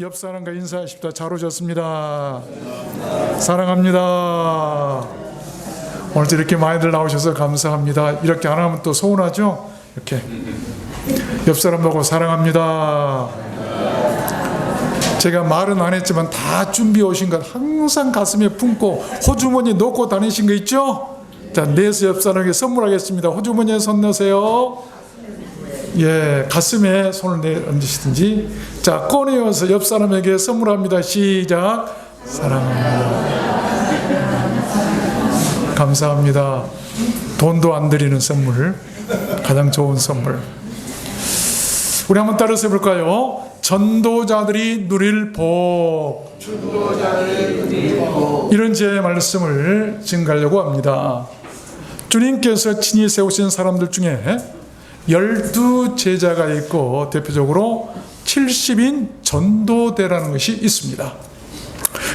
옆 사람과 인사하십시다. 잘 오셨습니다. 사랑합니다. 오늘도 이렇게 많이들 나오셔서 감사합니다. 이렇게 안 하면 또 서운하죠? 이렇게 옆 사람 보고 사랑합니다. 제가 말은 안 했지만 다 준비해 오신 것 항상 가슴에 품고 호주머니 넣고 다니신 거 있죠? 자, 내서 옆 사람에게 선물하겠습니다. 호주머니에 손 넣으세요. 예, 가슴에 손을 얹으시든지. 자, 꺼내어서 옆 사람에게 선물합니다. 시작. 사랑합니다. 감사합니다. 돈도 안 드리는 선물, 가장 좋은 선물. 우리 한번 따라서 해볼까요? 전도자들이 누릴 복. 이런 제 말씀을 증가하려고 합니다. 주님께서 친히 세우신 사람들 중에 12제자가 있고 대표적으로 70인 전도대라는 것이 있습니다.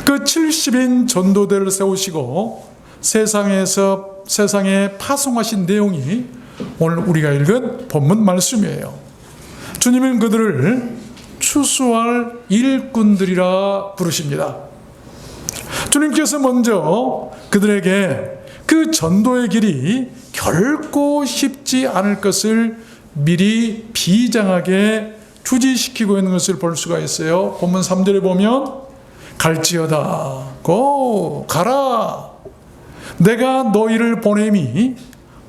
그 70인 전도대를 세우시고 세상에 파송하신 내용이 오늘 우리가 읽은 본문 말씀이에요. 주님은 그들을 추수할 일꾼들이라 부르십니다. 주님께서 먼저 그들에게 그 전도의 길이 결코 쉽지 않을 것을 미리 비장하게 주지시키고 있는 것을 볼 수가 있어요. 본문 3절에 보면 갈지어다 고 가라 내가 너희를 보냄이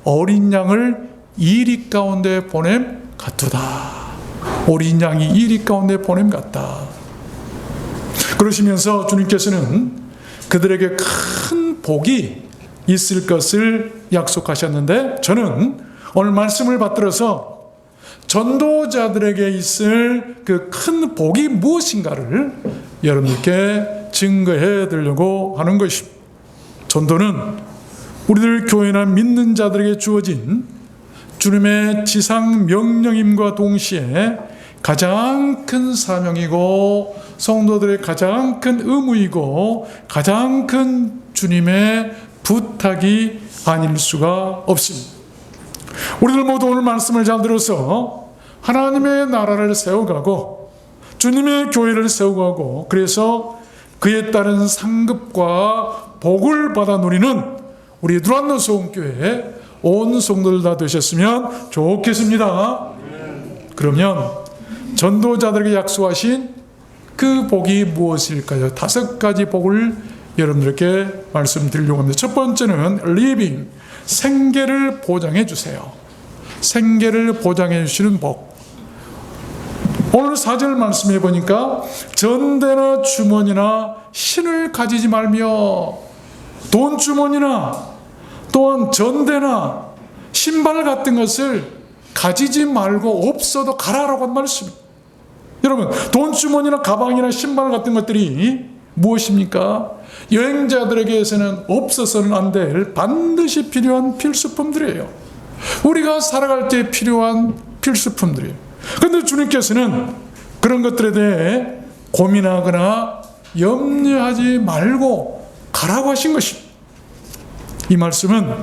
어린 양을 이리 가운데 보냄 같도다. 어린 양이 이리 가운데 보냄 같다. 그러시면서 주님께서는 그들에게 큰 복이 있을 것을 약속하셨는데 저는 오늘 말씀을 받들어서 전도자들에게 있을 그 큰 복이 무엇인가를 여러분들께 증거해 드리려고 하는 것입니다. 전도는 우리들 교회나 믿는 자들에게 주어진 주님의 지상 명령임과 동시에 가장 큰 사명이고 성도들의 가장 큰 의무이고 가장 큰 주님의 부탁이 아닐 수가 없습니다. 우리들 모두 오늘 말씀을 잘 들어서 하나님의 나라를 세워가고 주님의 교회를 세워가고 그래서 그에 따른 상급과 복을 받아 누리는 우리 두란노 소원교회 온 성도들 다 되셨으면 좋겠습니다. 그러면 전도자들에게 약속하신 그 복이 무엇일까요? 5가지 복을 여러분들께 말씀드리려고 합니다. 첫 번째는 living, 생계를 보장해 주세요. 생계를 보장해 주시는 복. 오늘 4절 말씀해 보니까 전대나 주머니나 신을 가지지 말며 돈 주머니나 또한 전대나 신발 같은 것을 가지지 말고 없어도 가라라고 한 말씀입니다. 여러분, 돈 주머니나 가방이나 신발 같은 것들이 무엇입니까? 여행자들에게서는 없어서는 안 될 반드시 필요한 필수품들이에요. 우리가 살아갈 때 필요한 필수품들이에요. 그런데 주님께서는 그런 것들에 대해 고민하거나 염려하지 말고 가라고 하신 것입니다. 이 말씀은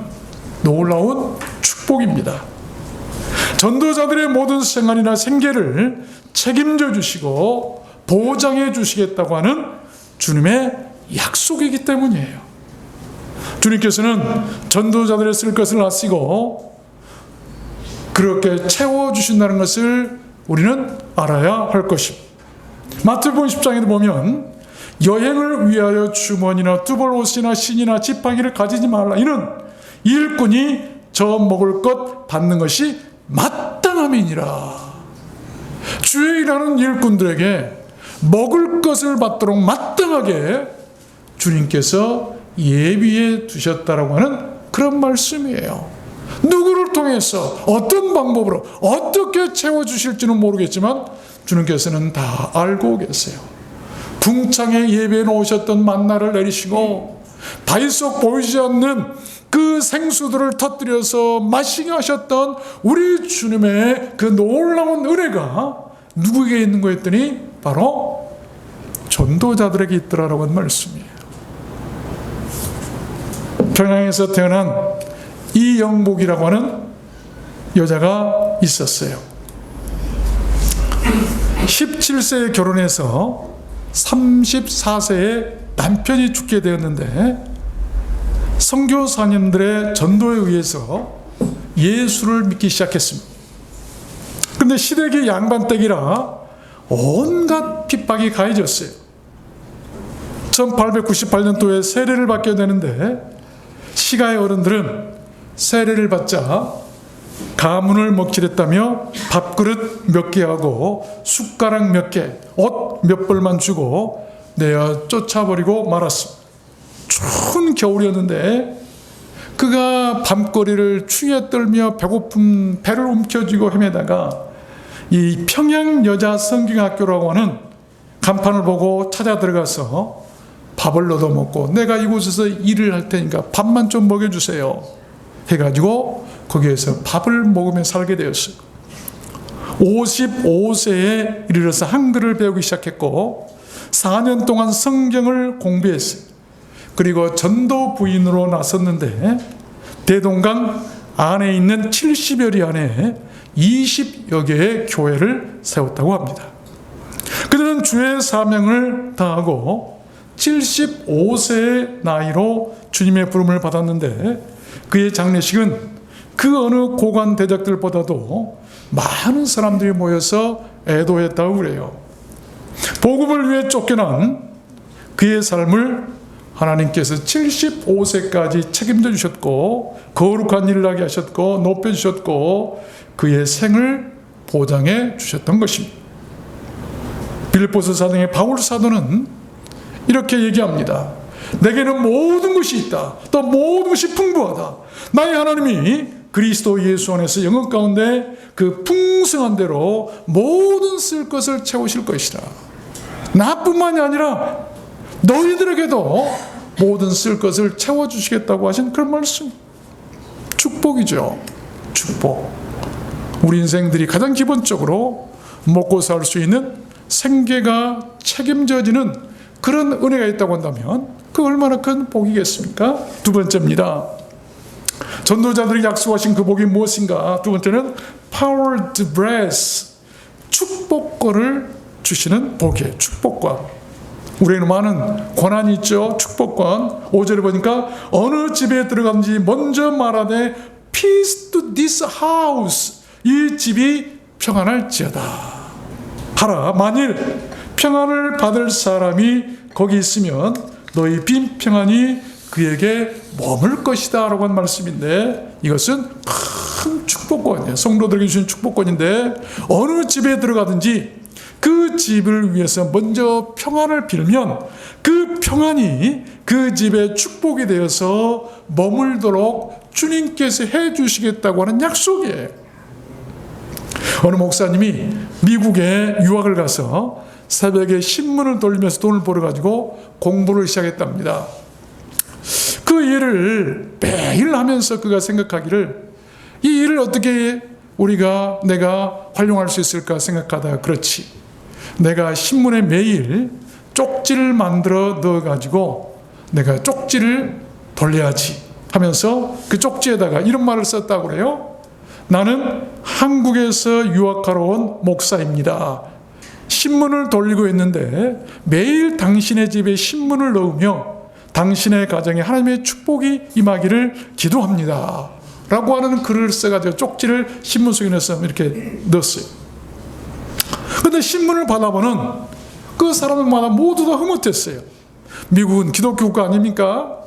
놀라운 축복입니다. 전도자들의 모든 생활이나 생계를 책임져 주시고 보장해 주시겠다고 하는 주님의 약속이기 때문이에요. 주님께서는 전도자들의 쓸 것을 아시고 그렇게 채워주신다는 것을 우리는 알아야 할 것입니다. 마태복음 10장에도 보면 여행을 위하여 주머니나 두벌 옷이나 신이나 지팡이를 가지지 말라. 이는 일꾼이 저 먹을 것 받는 것이 마땅함이니라. 주에 일하는 일꾼들에게 먹을 것을 받도록 마땅하게 주님께서 예비해 두셨다라고 하는 그런 말씀이에요. 누구를 통해서 어떤 방법으로 어떻게 채워주실지는 모르겠지만 주님께서는 다 알고 계세요. 궁창에 예배해 놓으셨던 만나를 내리시고 바위 속 보이지 않는 그 생수들을 터뜨려서 마시게 하셨던 우리 주님의 그 놀라운 은혜가 누구에게 있는 거 했더니 바로 전도자들에게 있더라라고 하는 말씀이에요. 평양에서 태어난 이영복이라고 하는 여자가 있었어요. 17세에 결혼해서 34세에 남편이 죽게 되었는데 선교사님들의 전도에 의해서 예수를 믿기 시작했습니다. 그런데 시댁이 양반댁이라 온갖 핍박이 가해졌어요. 1898년도에 세례를 받게 되는데 시가의 어른들은 세례를 받자 가문을 먹칠했다며 밥그릇 몇 개 하고 숟가락 몇 개, 옷 몇 벌만 주고 내어 쫓아버리고 말았습니다. 추운 겨울이었는데 그가 밤거리를 추위에 떨며 배고픈 배를 움켜쥐고 헤매다가 이 평양 여자 성경학교라고 하는 간판을 보고 찾아 들어가서 밥을 얻어먹고 내가 이곳에서 일을 할 테니까 밥만 좀 먹여주세요 해가지고 거기에서 밥을 먹으며 살게 되었어요. 55세에 이르러서 한글을 배우기 시작했고 4년 동안 성경을 공부했어요. 그리고 전도 부인으로 나섰는데 대동강 안에 있는 70여리 안에 20여 개의 교회를 세웠다고 합니다. 그들은 주의 사명을 다하고 75세의 나이로 주님의 부름을 받았는데 그의 장례식은 그 어느 고관 대적들보다도 많은 사람들이 모여서 애도했다고 그래요. 복음을 위해 쫓겨난 그의 삶을 하나님께서 75세까지 책임져 주셨고 거룩한 일을 하게 하셨고 높여주셨고 그의 생을 보장해 주셨던 것입니다. 빌립보서 사도의 바울 사도는 이렇게 얘기합니다. 내게는 모든 것이 있다. 또 모든 것이 풍부하다. 나의 하나님이 그리스도 예수 안에서 영혼 가운데 그 풍성한 대로 모든 쓸 것을 채우실 것이라. 나뿐만이 아니라 너희들에게도 모든 쓸 것을 채워주시겠다고 하신 그런 말씀. 축복이죠. 축복. 우리 인생들이 가장 기본적으로 먹고 살 수 있는 생계가 책임져지는 그런 은혜가 있다고 한다면 그 얼마나 큰 복이겠습니까? 두 번째입니다. 전도자들이 약속하신 그 복이 무엇인가? 두 번째는 powered bless, 축복권을 주시는 복이에요. 축복권. 우리에게는 많은 권한이 있죠. 축복권. 5절에 보니까 어느 집에 들어간지 먼저 말하되 peace to this house. 이 집이 평안할지어다 하라. 만일 평안을 받을 사람이 거기 있으면 너희 빈 평안이 그에게 머물 것이다 라고 한 말씀인데 이것은 큰 축복권이에요. 성도들에게 주신 축복권인데 어느 집에 들어가든지 그 집을 위해서 먼저 평안을 빌면 그 평안이 그 집의 축복이 되어서 머물도록 주님께서 해 주시겠다고 하는 약속이에요. 어느 목사님이 미국에 유학을 가서 새벽에 신문을 돌리면서 돈을 벌어가지고 공부를 시작했답니다. 그 일을 매일 하면서 그가 생각하기를 이 일을 어떻게 내가 활용할 수 있을까 생각하다가 그렇지. 내가 신문에 매일 쪽지를 만들어 넣어가지고 내가 쪽지를 돌려야지 하면서 그 쪽지에다가 이런 말을 썼다고 그래요. 나는 한국에서 유학하러 온 목사입니다. 신문을 돌리고 있는데 매일 당신의 집에 신문을 넣으며 당신의 가정에 하나님의 축복이 임하기를 기도합니다. 라고 하는 글을 써가지고 쪽지를 신문 속에 넣어서 이렇게 넣었어요. 그런데 신문을 받아보는 그 사람들마다 모두 다 흐뭇했어요. 미국은 기독교 국가 아닙니까?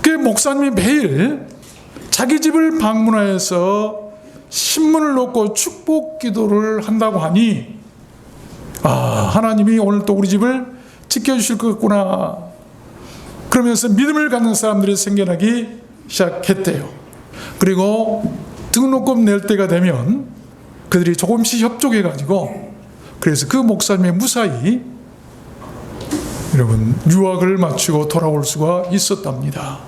그 목사님이 매일 자기 집을 방문하여서 신문을 놓고 축복 기도를 한다고 하니 하나님이 오늘 또 우리 집을 지켜주실 것 같구나. 그러면서 믿음을 갖는 사람들이 생겨나기 시작했대요. 그리고 등록금 낼 때가 되면 그들이 조금씩 협조해가지고 그래서 그 목사님의 무사히 여러분 유학을 마치고 돌아올 수가 있었답니다.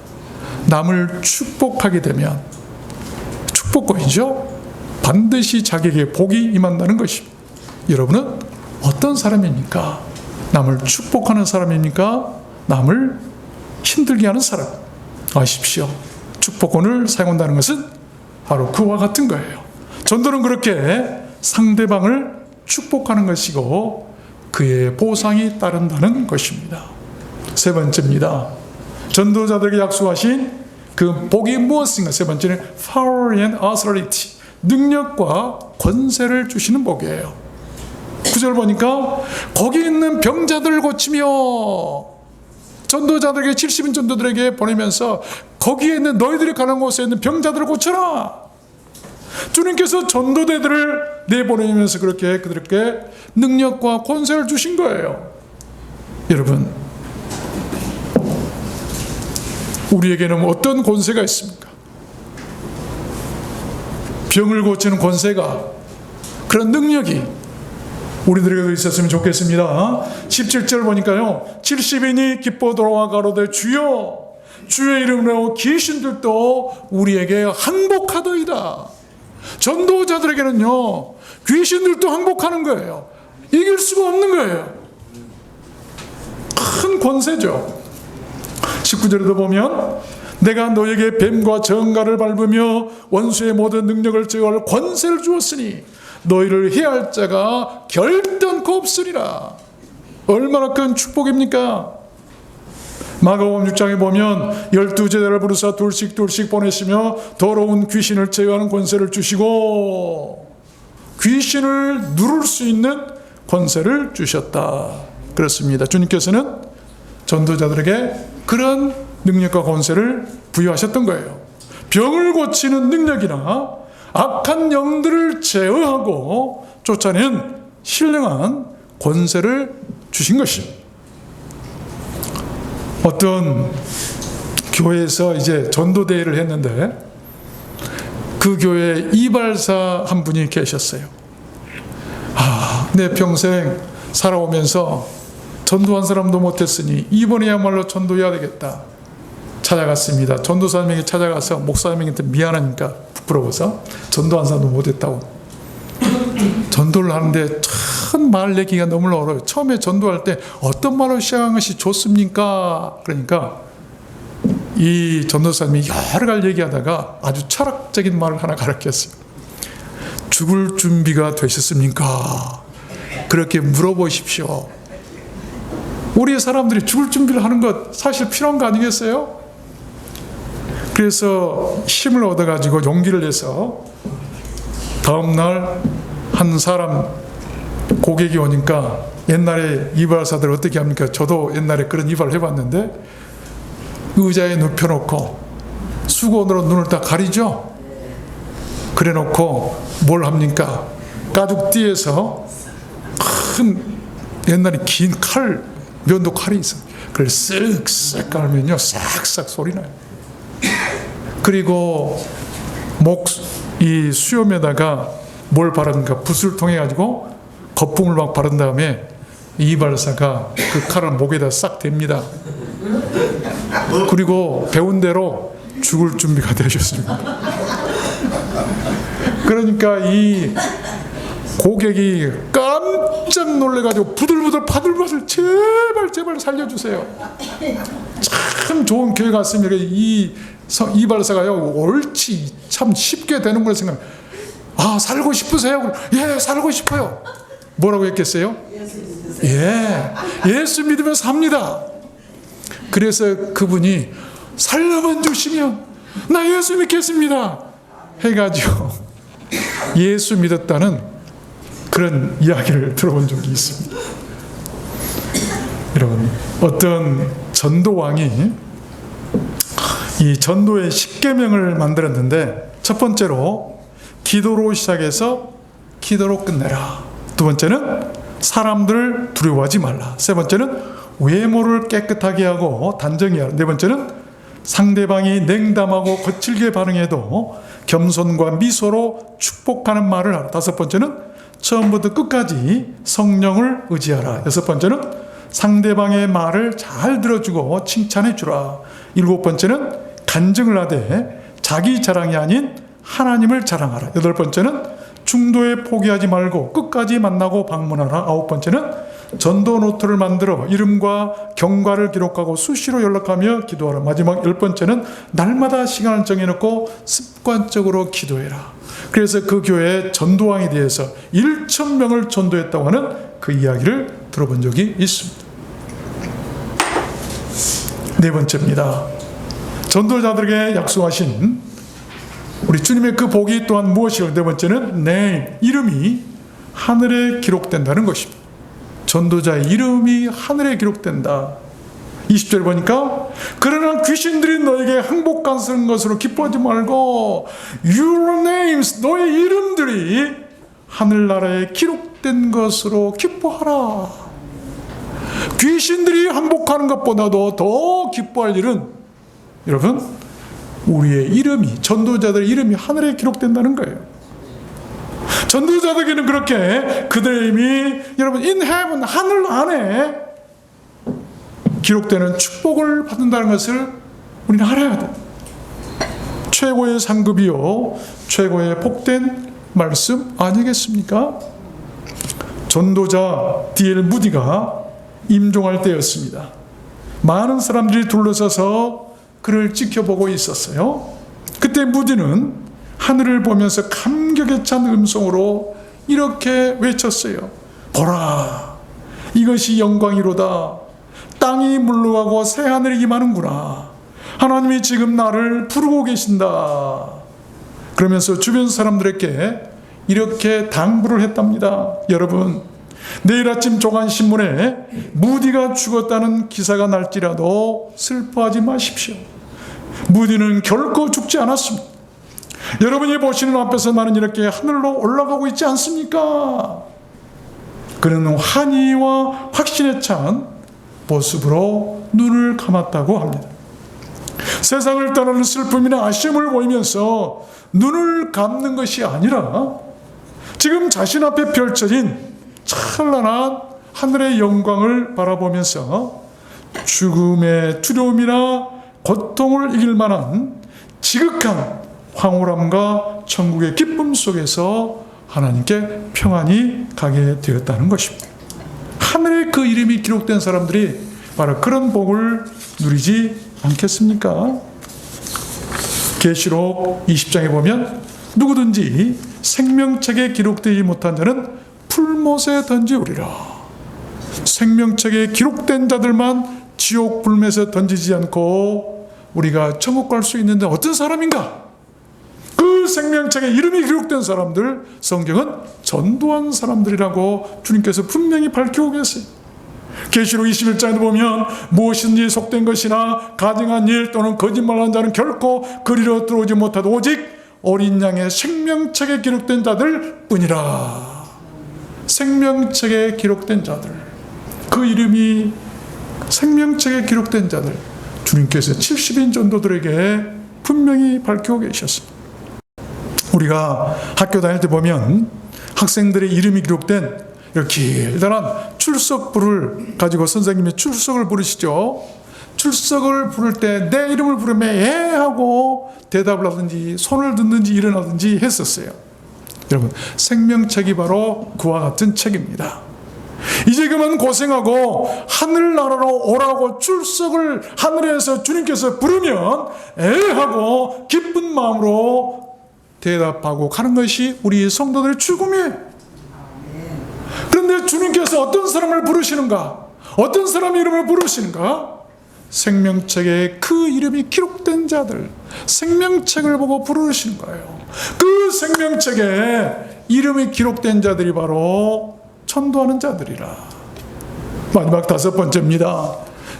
남을 축복하게 되면 축복권이죠. 반드시 자기에게 복이 임한다는 것입니다. 여러분은 어떤 사람입니까? 남을 축복하는 사람입니까? 남을 힘들게 하는 사람. 아십시오. 축복권을 사용한다는 것은 바로 그와 같은 거예요. 전도는 그렇게 상대방을 축복하는 것이고 그의 보상이 따른다는 것입니다. 세 번째입니다. 전도자들에게 약속하신 그 복이 무엇인가? 세 번째는 power and authority, 능력과 권세를 주시는 복이에요. 9절 보니까 거기 있는 병자들을 고치며, 전도자들에게 70인 전도들에게 보내면서 거기에 있는 너희들이 가는 곳에 있는 병자들을 고쳐라. 주님께서 전도대들을 내보내면서 그렇게 그들에게 능력과 권세를 주신 거예요. 여러분, 우리에게는 어떤 권세가 있습니까? 병을 고치는 권세가, 그런 능력이 우리들에게도 있었으면 좋겠습니다. 17절 보니까요, 70인이 기뻐 돌아와 가로되 주여, 주의 이름으로 귀신들도 우리에게 항복하더이다. 전도자들에게는요, 귀신들도 항복하는 거예요. 이길 수가 없는 거예요. 큰 권세죠. 19절에도 보면 내가 너에게 뱀과 정갈을 밟으며 원수의 모든 능력을 제어할 권세를 주었으니 너희를 해할 자가 결단코 없으리라. 얼마나 큰 축복입니까? 마가복음 6장에 보면 12제자를 부르사 둘씩 보내시며 더러운 귀신을 제어하는 권세를 주시고 귀신을 누를 수 있는 권세를 주셨다. 그렇습니다. 주님께서는 전도자들에게 그런 능력과 권세를 부여하셨던 거예요. 병을 고치는 능력이나 악한 영들을 제어하고 쫓아내는 신령한 권세를 주신 것입니다. 어떤 교회에서 이제 전도대회를 했는데 그 교회에 이발사 한 분이 계셨어요. 내 평생 살아오면서 전도한 사람도 못했으니 이번에야말로 전도해야 되겠다. 찾아갔습니다. 전도사님에게 찾아가서 목사님한테 미안하니까 부끄러워서 전도한 사람도 못했다고. 전도를 하는데 참 말 내기가 너무 어려워요. 처음에 전도할 때 어떤 말로 시작하는 것이 좋습니까? 그러니까 이 전도사님이 여러 가지 얘기하다가 아주 철학적인 말을 하나 가르쳤어요. 죽을 준비가 되셨습니까? 그렇게 물어보십시오. 우리 사람들이 죽을 준비를 하는 것 사실 필요한 거 아니겠어요? 그래서 힘을 얻어가지고 용기를 내서 다음날 한 사람 고객이 오니까 옛날에 이발사들 어떻게 합니까? 저도 옛날에 그런 이발을 해봤는데 의자에 눕혀놓고 수건으로 눈을 다 가리죠? 그래 놓고 뭘 합니까? 가죽띠에서 큰 옛날에 긴 칼, 면도 칼이 있어요. 그걸 쓱쓱 깔면요 싹싹 소리 나요. 그리고 이 수염에다가 뭘 바르는가? 붓을 통해 가지고 거품을 막 바른 다음에 이발사가 그 칼을 목에다 싹 댑니다. 그리고 배운 대로 죽을 준비가 되셨습니다. 그러니까 이 고객이 깜짝 놀래가지고 부들부들 파들파들 제발 살려주세요. 참 좋은 교회 갔습니다. 이 이발사가요 옳지 참 쉽게 되는구나 생각. 살고 싶으세요? 예, 살고 싶어요. 뭐라고 했겠어요? 예, 예수 믿으면 삽니다. 그래서 그분이 살려만 주시면 나 예수 믿겠습니다 해가지고 예수 믿었다는 그런 이야기를 들어본 적이 있습니다. 여러분, 어떤 전도왕이 이 전도의 10계명을 만들었는데 첫 번째로 기도로 시작해서 기도로 끝내라. 두 번째는 사람들을 두려워하지 말라. 세 번째는 외모를 깨끗하게 하고 단정히 하라. 네 번째는 상대방이 냉담하고 거칠게 반응해도 겸손과 미소로 축복하는 말을 하라. 다섯 번째는 처음부터 끝까지 성령을 의지하라. 여섯 번째는 상대방의 말을 잘 들어주고 칭찬해 주라. 일곱 번째는 간증을 하되 자기 자랑이 아닌 하나님을 자랑하라. 여덟 번째는 중도에 포기하지 말고 끝까지 만나고 방문하라. 아홉 번째는 전도 노트를 만들어 이름과 경과를 기록하고 수시로 연락하며 기도하라. 마지막 10번째는 날마다 시간을 정해놓고 습관적으로 기도해라. 그래서 그 교회의 전도왕에 대해서 1,000명을 전도했다고 하는 그 이야기를 들어본 적이 있습니다. 네 번째입니다. 전도자들에게 약속하신 우리 주님의 그 복이 또한 무엇이고, 네 번째는 내 이름이 하늘에 기록된다는 것입니다. 전도자의 이름이 하늘에 기록된다. 20절 보니까 그러나 귀신들이 너에게 항복한 쓰는 것으로 기뻐하지 말고 Your names, 너의 이름들이 하늘나라에 기록된 것으로 기뻐하라. 귀신들이 항복하는 것보다도 더 기뻐할 일은 여러분 우리의 이름이, 전도자들의 이름이 하늘에 기록된다는 거예요. 전도자들에게는 그렇게 그들의 이름이 여러분 in heaven, 하늘 안에 기록되는 축복을 받는다는 것을 우리는 알아야 돼. 최고의 상급이요 최고의 복된 말씀 아니겠습니까? 전도자 D.L. 무디가 임종할 때였습니다. 많은 사람들이 둘러서서 그를 지켜보고 있었어요. 그때 무디는 하늘을 보면서 감격에 찬 음성으로 이렇게 외쳤어요. 보라, 이것이 영광이로다. 땅이 물러가고 새하늘이 임하는구나. 하나님이 지금 나를 부르고 계신다. 그러면서 주변 사람들에게 이렇게 당부를 했답니다. 여러분, 내일 아침 조간신문에 무디가 죽었다는 기사가 날지라도 슬퍼하지 마십시오. 무디는 결코 죽지 않았습니다. 여러분이 보시는 앞에서 나는 이렇게 하늘로 올라가고 있지 않습니까? 그는 환희와 확신에 찬 모습으로 눈을 감았다고 합니다. 세상을 떠나는 슬픔이나 아쉬움을 보이면서 눈을 감는 것이 아니라 지금 자신 앞에 펼쳐진 찬란한 하늘의 영광을 바라보면서 죽음의 두려움이나 고통을 이길 만한 지극한 황홀함과 천국의 기쁨 속에서 하나님께 평안히 가게 되었다는 것입니다. 하늘에 그 이름이 기록된 사람들이 바로 그런 복을 누리지 않겠습니까? 계시록 20장에 보면 누구든지 생명책에 기록되지 못한 자는 풀못에 던지우리라. 생명책에 기록된 자들만 지옥 불못에 던지지 않고 우리가 천국 갈 수 있는데 어떤 사람인가? 그 생명책에 이름이 기록된 사람들, 성경은 전도한 사람들이라고 주님께서 분명히 밝히고 계세요. 계시록 21장에도 보면 무엇이든지 속된 것이나 가증한 일 또는 거짓말하는 자는 결코 그리로 들어오지 못하도 오직 어린 양의 생명책에 기록된 자들 뿐이라. 생명책에 기록된 자들, 그 이름이 생명책에 기록된 자들, 주님께서 70인 전도들에게 분명히 밝히고 계셨습니다. 우리가 학교 다닐 때 보면 학생들의 이름이 기록된 이렇게 길다란 출석부를 가지고 선생님이 출석을 부르시죠. 출석을 부를 때 내 이름을 부르면 예 하고 대답을 하든지 손을 든든지 일어나든지 했었어요. 여러분, 생명책이 바로 그와 같은 책입니다. 이제 그만 고생하고 하늘나라로 오라고 출석을 하늘에서 주님께서 부르면 에 하고 기쁜 마음으로 대답하고 가는 것이 우리 성도들의 출금이에요. 그런데 주님께서 어떤 사람을 부르시는가? 어떤 사람의 이름을 부르시는가? 생명책에 그 이름이 기록된 자들, 생명책을 보고 부르시는 거예요. 그 생명책에 이름이 기록된 자들이 바로 전도하는 자들이라. 마지막 다섯 번째입니다.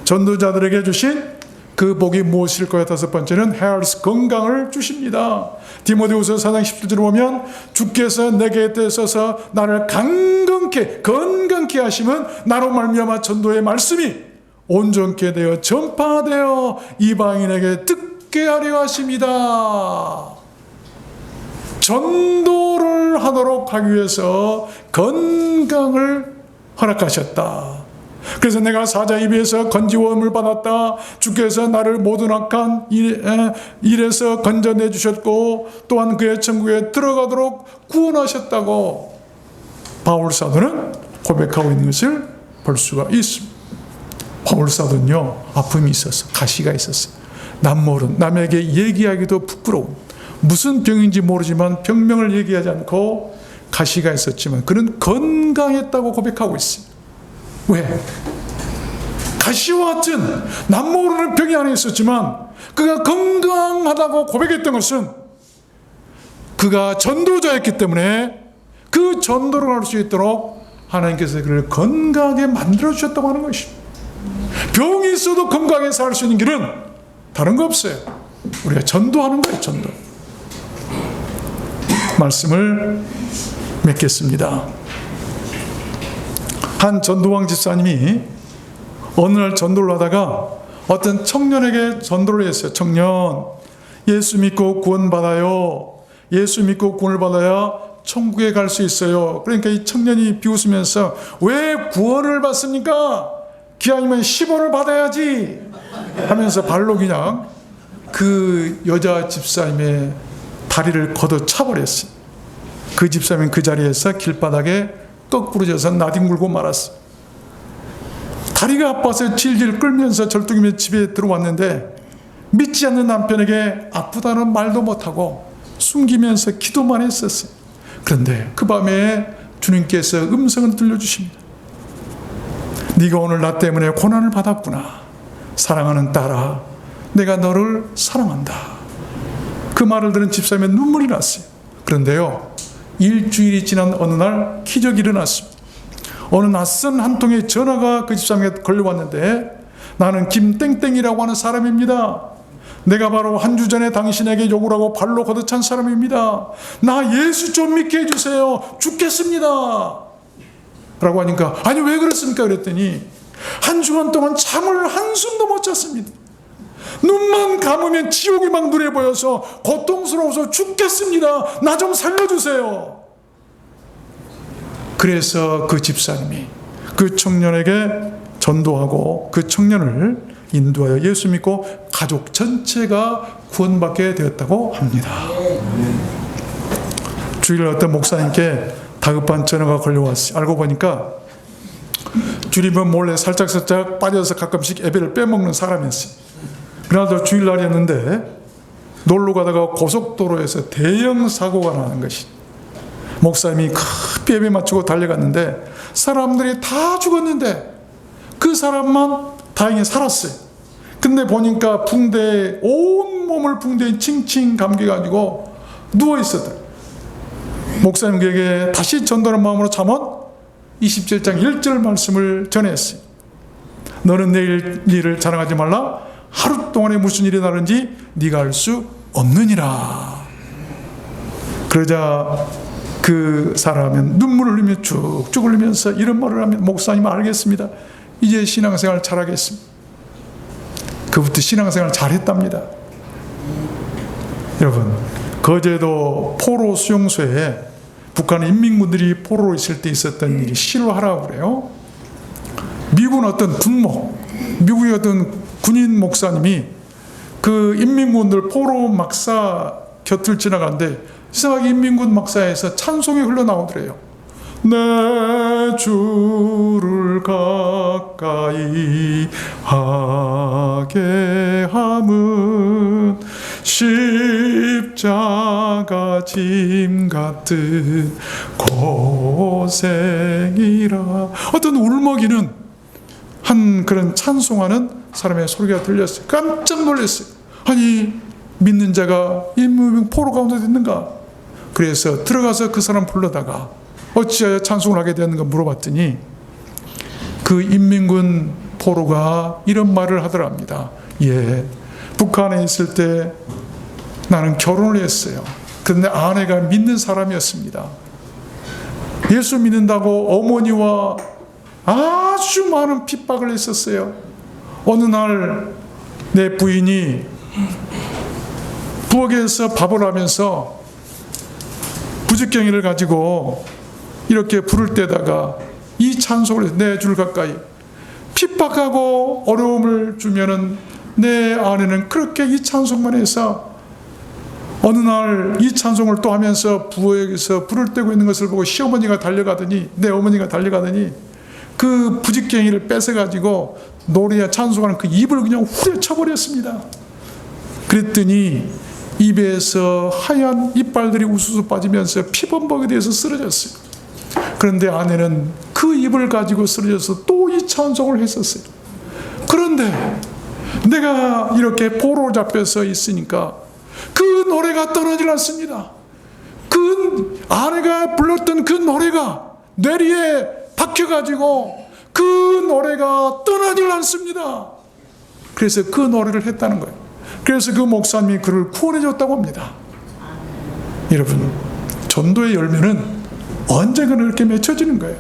전도자들에게 주신 그 복이 무엇일까요? 다섯 번째는 헬스, 건강을 주십니다. 디모데후서 4장 10절을 보면 주께서 내게 떼서서 나를 건강케 하시면 나로 말미암아 전도의 말씀이 온전케 되어 전파되어 이방인에게 듣게 하려 하십니다. 전도를 하도록 하기 위해서 건강을 허락하셨다. 그래서 내가 사자 입에서 건지원을 받았다. 주께서 나를 모든 악한 일에서 건져내 주셨고 또한 그의 천국에 들어가도록 구원하셨다고 바울 사도는 고백하고 있는 것을 볼 수가 있습니다. 바울사도는요, 아픔이 있었어. 가시가 있었어. 남에게 얘기하기도 부끄러운, 무슨 병인지 모르지만 병명을 얘기하지 않고 가시가 있었지만 그는 건강했다고 고백하고 있습니다. 왜? 가시와 같은 남모르는 병이 안에 있었지만 그가 건강하다고 고백했던 것은 그가 전도자였기 때문에 그 전도를 할 수 있도록 하나님께서 그를 건강하게 만들어 주셨다고 하는 것입니다. 병이 있어도 건강하게 살 수 있는 길은 다른 거 없어요. 우리가 전도하는 거예요. 전도. 말씀을 맺겠습니다. 한 전도왕 집사님이 어느 날 전도를 하다가 어떤 청년에게 전도를 했어요. 청년, 예수 믿고 구원받아요. 예수 믿고 구원을 받아야 천국에 갈 수 있어요. 그러니까 이 청년이 비웃으면서 왜 구원을 받습니까? 기왕이면 10원을 받아야지 하면서 발로 그냥 그 여자 집사님의 다리를 걷어차버렸어요. 그 집사님은 그 자리에서 길바닥에 거꾸로져서 나뒹굴고 말았어요. 다리가 아파서 질질 끌면서 절뚝이며 집에 들어왔는데 믿지 않는 남편에게 아프다는 말도 못하고 숨기면서 기도만 했었어요. 그런데 그 밤에 주님께서 음성을 들려주십니다. 네가 오늘 나 때문에 고난을 받았구나. 사랑하는 딸아, 내가 너를 사랑한다. 그 말을 들은 집사님의 눈물이 났어요. 그런데요, 일주일이 지난 어느 날 기적이 일어났습니다. 어느 낯선 한 통의 전화가 그 집사님에게 걸려왔는데 나는 김땡땡이라고 하는 사람입니다. 내가 바로 한 주 전에 당신에게 욕을 하고 발로 걷어찬 사람입니다. 나 예수 좀 믿게 해주세요. 죽겠습니다. 라고 하니까 아니 왜 그렇습니까? 그랬더니 한 주간 동안 잠을 한숨도 못 잤습니다. 눈만 감으면 지옥이 막 눈에 보여서 고통스러워서 죽겠습니다. 나 좀 살려주세요. 그래서 그 집사님이 그 청년에게 전도하고 그 청년을 인도하여 예수 믿고 가족 전체가 구원받게 되었다고 합니다. 주일 어떤 목사님께 다급한 전화가 걸려왔어요. 알고 보니까 주님은 몰래 살짝 빠져서 가끔씩 예배를 빼먹는 사람이었어요. 그날도 주일날이었는데 놀러 가다가 고속도로에서 대형 사고가 나는 것이, 목사님이 급히 예배 마치고 달려갔는데 사람들이 다 죽었는데 그 사람만 다행히 살았어요. 근데 보니까 붕대에 온몸을 붕대에 칭칭 감겨가지고 누워있었다. 목사님 그에게 다시 전도하는 마음으로 잠언 27장 1절 말씀을 전했어요. 너는 내일 일을 자랑하지 말라. 하루 동안에 무슨 일이 나는지 네가 알 수 없느니라. 그러자 그 사람은 눈물을 흘리며 쭉쭉 흘리면서 이런 말을 하면 목사님 알겠습니다. 이제 신앙생활 잘하겠습니다. 그부터 신앙생활 잘했답니다. 여러분, 거제도 포로 수용소에 북한 인민군들이 포로로 있을 때 있었던 일이 실화라고 그래요. 미군 어떤 군목, 미국의 어떤 군인 목사님이 그 인민군들 포로 막사 곁을 지나가는데 이상하게 인민군 막사에서 찬송이 흘러나오더래요. 내 주를 가까이 하게 함은 십자가 짐 같은 고생이라. 어떤 울먹이는 한 그런 찬송하는 사람의 소리가 들렸어요. 깜짝 놀랐어요. 아니 믿는 자가 인민군 포로 가운데 있는가? 그래서 들어가서 그 사람 불러다가 어찌하여 찬송을 하게 되었는가 물어봤더니 그 인민군 포로가 이런 말을 하더랍니다. 예, 북한에 있을 때 나는 결혼을 했어요. 그런데 아내가 믿는 사람이었습니다. 예수 믿는다고 어머니와 아주 많은 핍박을 했었어요. 어느 날 내 부인이 부엌에서 밥을 하면서 부직경이를 가지고 이렇게 불을 때다가 이 찬송을 해서 내 줄 가까이 핍박하고 어려움을 주면은 내 아내는 그렇게 이 찬송만 해서 어느 날 이 찬송을 또 하면서 부엌에서 불을 떼고 있는 것을 보고 시어머니가 달려가더니 내 어머니가 달려가더니 그 부직갱이를 뺏어가지고 노래와 찬송하는 그 입을 그냥 후려쳐버렸습니다. 그랬더니 입에서 하얀 이빨들이 우수수 빠지면서 피범벅이 되어서 쓰러졌어요. 그런데 아내는 그 입을 가지고 쓰러져서 또 이 찬송을 했었어요. 그런데 내가 이렇게 포로로 잡혀서 있으니까 그 노래가 떠나질 않습니다. 그 아내가 불렀던 그 노래가 뇌리에 박혀가지고 그 노래가 떠나질 않습니다. 그래서 그 노래를 했다는 거예요. 그래서 그 목사님이 그를 구원해 줬다고 합니다. 여러분, 전도의 열매는 언젠가는 이렇게 맺혀지는 거예요.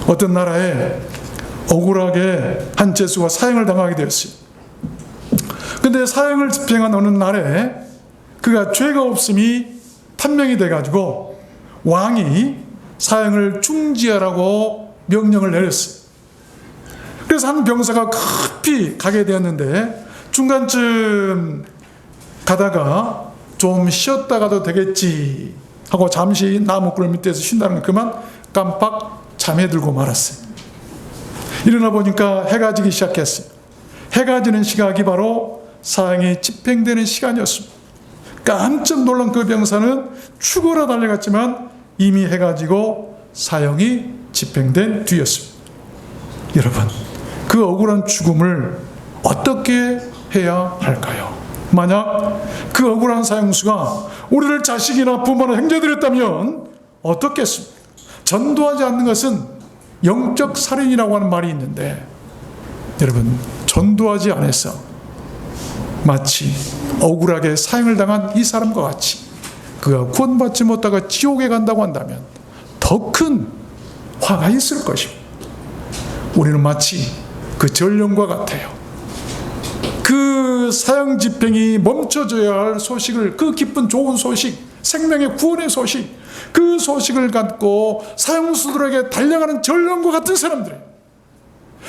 어떤 나라에 억울하게 한 죄수가 사형을 당하게 되었어요. 근데 사형을 집행한 어느 날에 그가 죄가 없음이 판명이 돼가지고 왕이 사형을 중지하라고 명령을 내렸어요. 그래서 한 병사가 급히 가게 되었는데 중간쯤 가다가 좀 쉬었다 가도 되겠지 하고 잠시 나무꾼 밑에서 쉰다는 걸 그만 깜빡 잠에 들고 말았어요. 일어나 보니까 해가 지기 시작했어요. 해가 지는 시각이 바로 사형이 집행되는 시간이었습니다. 깜짝 놀란 그 병사는 죽어라 달려갔지만 이미 해가 지고 사형이 집행된 뒤였습니다. 여러분, 그 억울한 죽음을 어떻게 해야 할까요? 만약 그 억울한 사형수가 우리를 자식이나 부모나 형제들이었다면 어떻겠습니까? 전도하지 않는 것은 영적 살인이라고 하는 말이 있는데, 여러분, 전도하지 않아서 마치 억울하게 사형을 당한 이 사람과 같이 그가 구원받지 못하고 지옥에 간다고 한다면 더 큰 화가 있을 것입니다. 우리는 마치 그 전령과 같아요. 그 사형 집행이 멈춰져야 할 소식을, 그 기쁜 좋은 소식, 생명의 구원의 소식, 그 소식을 갖고 사형수들에게 달려가는 전령과 같은 사람들이에요.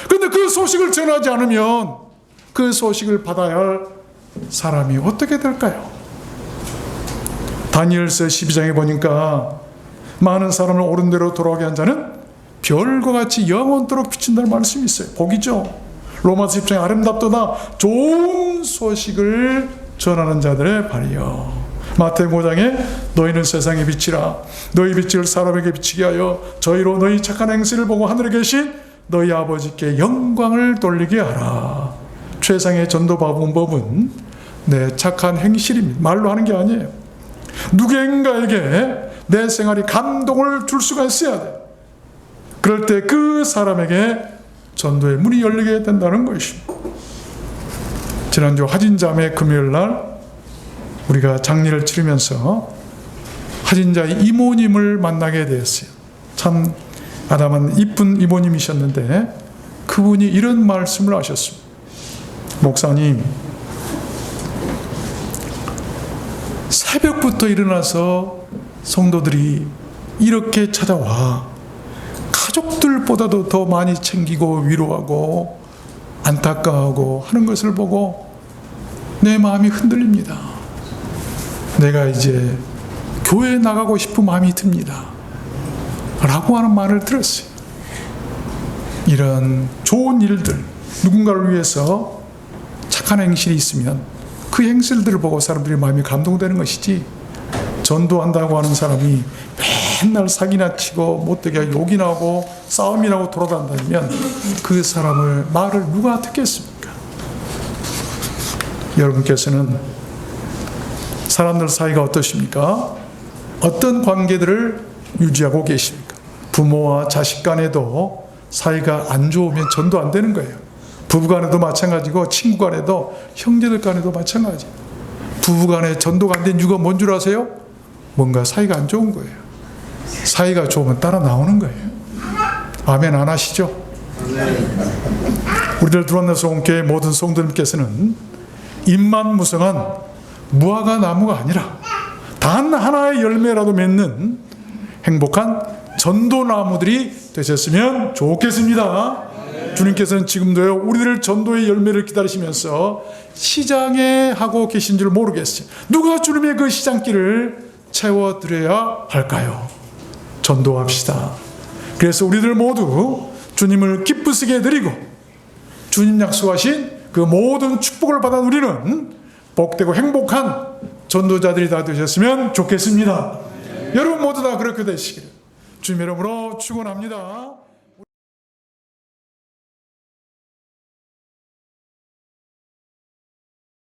그런데 그 소식을 전하지 않으면 그 소식을 받아야 할 사람이 어떻게 될까요? 다니엘서 12장에 보니까 많은 사람을 옳은 대로 돌아오게 한 자는 별과 같이 영원토록 비춘다는 말씀이 있어요. 복이죠. 로마서 10장에 아름답도다 좋은 소식을 전하는 자들의 발이요. 마태복음 5장에 너희는 세상의 빛이라 너희 빛을 사람에게 비치게 하여 저희로 너희 착한 행실을 보고 하늘에 계신 너희 아버지께 영광을 돌리게 하라. 최상의 전도 방법은 내 착한 행실입니다. 말로 하는 게 아니에요. 누군가에게 내 생활이 감동을 줄 수가 있어야 돼요. 그럴 때 그 사람에게 전도의 문이 열리게 된다는 것입니다. 지난주 화진자매 금요일 날 우리가 장례를 치르면서 화진자의 이모님을 만나게 되었어요. 참 아담한 이쁜 이모님이셨는데 그분이 이런 말씀을 하셨습니다. 목사님, 새벽부터 일어나서 성도들이 이렇게 찾아와 가족들보다도 더 많이 챙기고 위로하고 안타까워하고 하는 것을 보고 내 마음이 흔들립니다. 내가 이제 교회에 나가고 싶은 마음이 듭니다. 라고 하는 말을 들었어요. 이런 좋은 일들, 누군가를 위해서 착한 행실이 있으면 그 행실들을 보고 사람들이 마음이 감동되는 것이지, 전도한다고 하는 사람이 맨날 사기나 치고 못되게 욕이나 하고 싸움이나 하고 돌아다니면 그 사람을 말을 누가 듣겠습니까? 여러분께서는 사람들 사이가 어떠십니까? 어떤 관계들을 유지하고 계십니까? 부모와 자식 간에도 사이가 안 좋으면 전도 안 되는 거예요. 부부 간에도 마찬가지고 친구 간에도 형제들 간에도 마찬가지. 부부 간에 전도가 안 된 이유가 뭔 줄 아세요? 뭔가 사이가 안 좋은 거예요. 사이가 좋으면 따라 나오는 거예요. 아멘 안 하시죠? 우리들 두란노 성교회 모든 성도님께서는 잎만 무성한 무화과 나무가 아니라 단 하나의 열매라도 맺는 행복한 전도나무들이 되셨으면 좋겠습니다. 주님께서는 지금도요, 우리들 전도의 열매를 기다리시면서 시장에 하고 계신 줄 모르겠어요. 누가 주님의 그 시장길을 채워드려야 할까요? 전도합시다. 그래서 우리들 모두 주님을 기쁘시게 드리고 주님 약속하신 그 모든 축복을 받은 우리는 복되고 행복한 전도자들이 다 되셨으면 좋겠습니다. 여러분 모두 다 그렇게 되시기를 주님 이름으로 축원합니다.